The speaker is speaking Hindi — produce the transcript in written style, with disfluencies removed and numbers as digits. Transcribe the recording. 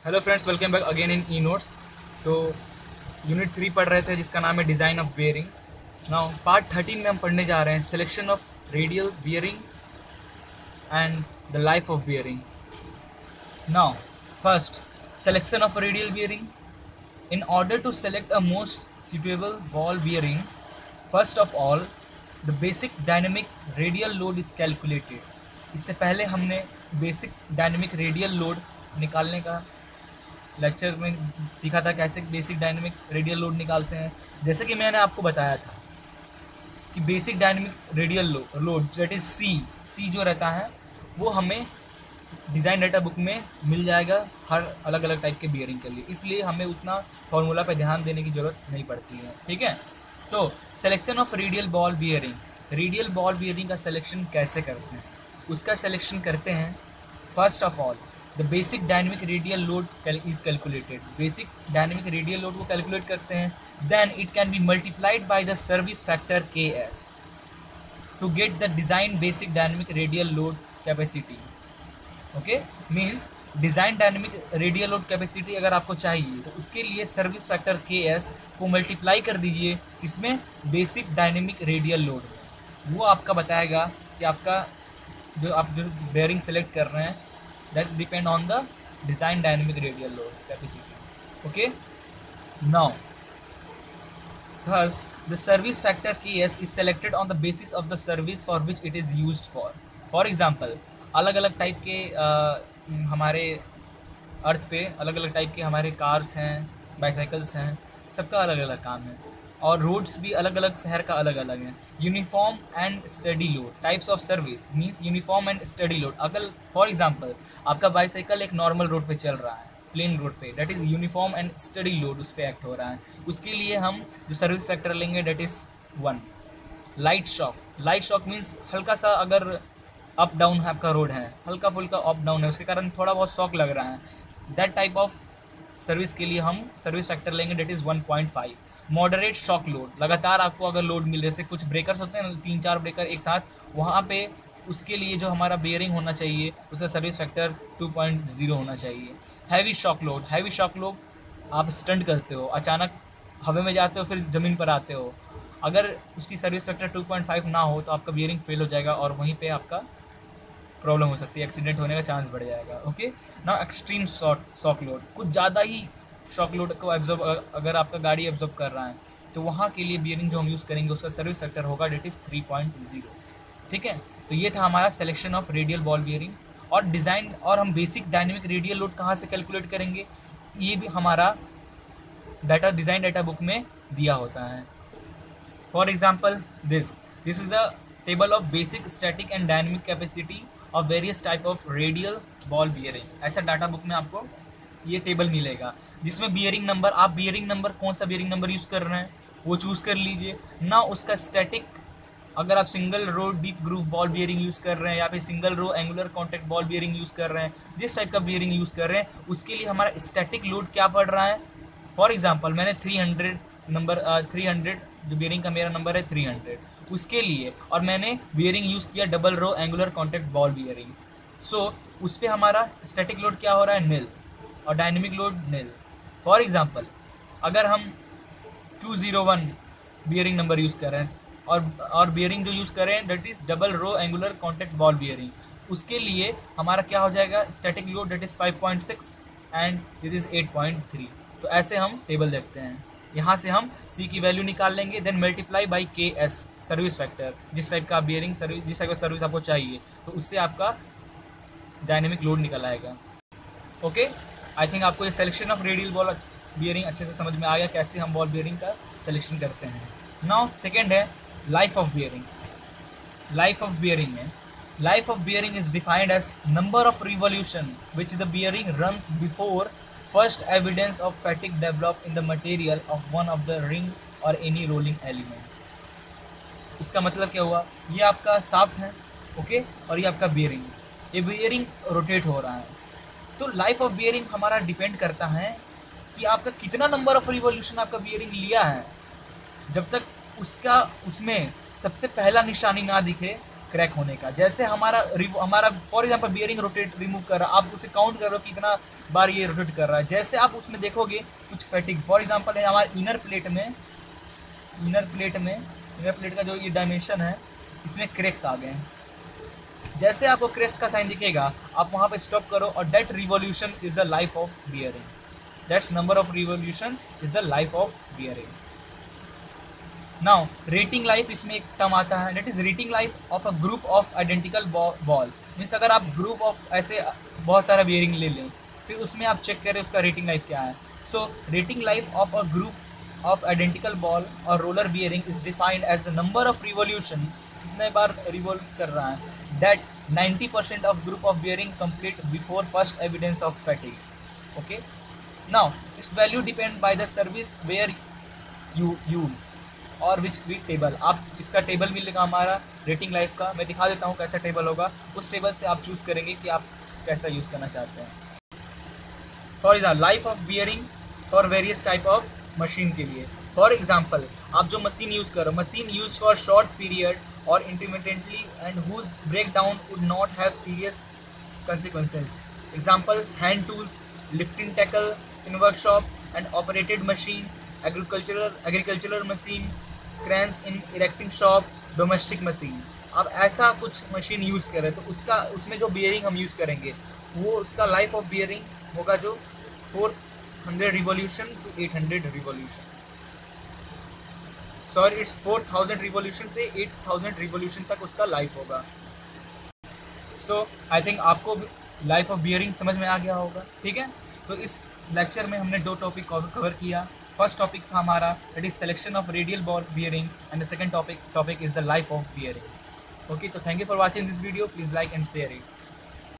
Hello friends, welcome back again in e notes. तो यूनिट 3 पढ़ रहे थे जिसका नाम है design of bearing. Now part 13 में हम पढ़ने जा रहे हैं selection of radial bearing and the life of bearing. Now first, selection of radial bearing. In order to select a most suitable ball bearing, first of all, the basic dynamic radial load is calculated. इससे पहले हमने बेसिक डायनेमिक रेडियल लोड निकालने का लेक्चर में सीखा था, कैसे बेसिक डायनेमिक रेडियल लोड निकालते हैं। जैसे कि मैंने आपको बताया था कि basic dynamic radial load that is C जो रहता है वो हमें डिज़ाइन डाटा बुक में मिल जाएगा हर अलग अलग टाइप के बियरिंग के लिए, इसलिए हमें उतना फार्मूला पे ध्यान देने की ज़रूरत नहीं पड़ती है। ठीक है, तो selection of radial ball bearing, radial ball bearing का सिलेक्शन कैसे करते हैं, उसका सिलेक्शन करते हैं। First of all, the basic dynamic radial load is calculated. Basic dynamic radial load को कैलकुलेट करते हैं, then it can be multiplied by the service factor KS to get the design basic dynamic radial load capacity. Okay, means design dynamic radial load capacity अगर आपको चाहिए तो उसके लिए सर्विस फैक्टर KS को मल्टीप्लाई कर दीजिए इसमें बेसिक डायनेमिक रेडियल लोड, वो आपका बताएगा कि आपका जो बेयरिंग सेलेक्ट कर रहे हैं that depend on the design dynamic radial load capacity. Okay, now thus the service factor KS is selected on the basis of the service for which it is used for. For example, अलग अलग टाइप के हमारे अर्थ पे अलग अलग टाइप के हमारे कार्स हैं, बाईसाइकिल्स हैं, सबका अलग अलग काम है और रोड्स भी अलग अलग शहर का अलग अलग है। Uniform and study load, types of service means uniform and study load. अगर फॉर एग्जांपल आपका बाईसाइकिल एक नॉर्मल रोड पे चल रहा है, प्लेन रोड पे, that is uniform and study load उस पर एक्ट हो रहा है, उसके लिए हम जो सर्विस फैक्टर लेंगे that is 1। Light shock, light shock means हल्का सा अगर अप डाउन आपका रोड है, हल्का फुल्का अप डाउन है, उसके कारण थोड़ा बहुत शॉक लग रहा है, दैट टाइप ऑफ सर्विस के लिए हम सर्विस फैक्टर लेंगे that is 1.5। Moderate shock load, लगातार आपको अगर लोड मिल, जैसे कुछ ब्रेकर्स होते हैं ना, 3-4 ब्रेकर एक साथ, वहाँ पे उसके लिए जो हमारा बेयरिंग होना चाहिए उसका सर्विस फैक्टर 2.0 होना चाहिए। Heavy shock load, heavy shock load आप स्टंट करते हो, अचानक हवा में जाते हो फिर ज़मीन पर आते हो, अगर उसकी सर्विस फैक्टर 2.5 ना हो तो आपका बियरिंग फेल हो जाएगा और वहीं पे आपका प्रॉब्लम हो सकती है, एक्सीडेंट होने का चांस बढ़ जाएगा। Okay, now extreme shock load, कुछ ज़्यादा ही शॉक लोड को एब्जॉर्ब अगर आपका गाड़ी एब्जॉर्ब कर रहा है तो वहाँ के लिए बियरिंग जो हम यूज़ करेंगे उसका सर्विस फैक्टर होगा डेट इज़ 3.0। ठीक है, तो ये था हमारा selection of radial ball bearing और डिज़ाइन। और हम बेसिक डायनेमिक रेडियल लोड कहाँ से कैलकुलेट करेंगे, ये भी हमारा डाटा डिज़ाइन डाटा बुक में दिया होता है। For example this is the table of basic static and dynamic capacity of various type of radial ball bearing. ऐसा डाटा बुक में आपको ये टेबल मिलेगा जिसमें बियरिंग नंबर, आप बियरिंग नंबर कौन सा बियरिंग नंबर यूज़ कर रहे हैं वो चूज़ कर लीजिए ना। उसका स्टैटिक, अगर आप single row deep groove ball bearing use कर रहे हैं या फिर single row angular contact ball bearing use कर रहे हैं, जिस टाइप का बियरिंग यूज़ कर रहे हैं उसके लिए हमारा स्टैटिक लोड क्या पड़ रहा है। फॉर एग्जांपल मैंने 300 नंबर 300 जो बियरिंग का मेरा नंबर है 300 उसके लिए, और मैंने बियरिंग यूज़ किया double row angular contact ball bearing, so उस पर हमारा स्टैटिक लोड क्या हो रहा है, निल, और dynamic load nil. For example अगर हम 201 बियरिंग नंबर यूज़ कर रहे हैं और बियरिंग जो यूज़ कर रहे हैं that is double row angular contact ball bearing, उसके लिए हमारा क्या हो जाएगा, static load that is 5.6 and this is 8.3। तो ऐसे हम टेबल देखते हैं, यहाँ से हम C की वैल्यू निकाल लेंगे, then multiply by KS service factor, जिस टाइप का बियरिंग सर्विस, जिस टाइप का सर्विस आपको चाहिए तो उससे आपका डायनेमिक लोड निकल आएगा। ओके, आई थिंक आपको ये selection of radial ball bearing अच्छे से समझ में आ गया, कैसे हम बॉल बियरिंग का सिलेक्शन करते हैं। नाउ सेकेंड है life of bearing. Life of bearing में life of bearing is defined as number of revolution which the bearing runs before first evidence of fatigue develop in the material of one of the ring और एनी रोलिंग एलिमेंट। इसका मतलब क्या हुआ, ये आपका शाफ्ट है, ओके, और ये आपका बियरिंग, ये बियरिंग रोटेट हो रहा है। तो लाइफ ऑफ बियरिंग हमारा डिपेंड करता है कि आपका कितना नंबर ऑफ रिवॉल्यूशन आपका बियरिंग लिया है। जब तक उसमें सबसे पहला निशानी ना दिखे क्रैक होने का। जैसे हमारा for example bearing rotate remove कर रहा है, आप उसे काउंट करो कितना बार ये रोटेट कर रहा है। जैसे आप उसमें देखोगे कुछ फैटिग, फॉर एग्जांपल है हमारे इनर प्लेट का जो ये डायमेंशन है, इसमें क्रैक्स आ गए हैं। जैसे आपको क्रैक्स का साइन दिखेगा, आप वहाँ पे स्टॉप करो और that revolution is the life of bearing, that's number of revolution is the life of bearing. Now rating life, इसमें एक टर्म आता है, that is rating life of a group of identical ball. Means अगर आप ग्रुप ऑफ ऐसे बहुत सारा बियरिंग ले लें, फिर उसमें आप चेक करें उसका रेटिंग लाइफ क्या है। So rating life of a group of identical ball और roller bearing is defined as the number of revolution, कितने बार रिवॉल्व कर रहा है, that 90% of group of bearing complete before first evidence of fatigue. Okay, now its value depend by the service where you use और विच टेबल। आप इसका टेबल मिलेगा हमारा रेटिंग लाइफ का, मैं दिखा देता हूँ कैसा टेबल होगा। उस टेबल से आप चूज़ करेंगे कि आप कैसा यूज़ करना चाहते हैं। For example life of bearing for various type of machine के लिए, फॉर एग्जाम्पल आप जो मशीन यूज़ करो, machine use for short period और intermittently and whose break down would not have serious consequences. Example, hand tools, lifting tackle in workshop and operated machine, agricultural machine, cranes in erecting shop, domestic machine. अब ऐसा कुछ मशीन यूज़ करें तो उसमें जो बियरिंग हम यूज़ करेंगे वो उसका लाइफ ऑफ बियरिंग होगा जो 400 revolution to 800 revolution, sorry it's 4000 revolution से 8000 रिवॉल्यूशन तक उसका लाइफ होगा। सो आई थिंक आपको लाइफ ऑफ बियरिंग समझ में आ गया होगा। ठीक है, तो इस लेक्चर में हमने 2 टॉपिक कवर किया। फर्स्ट टॉपिक था हमारा that is selection of radial ball bearing and the second topic is the life of bearing. Okay, तो thank you for watching this video, please like and share it.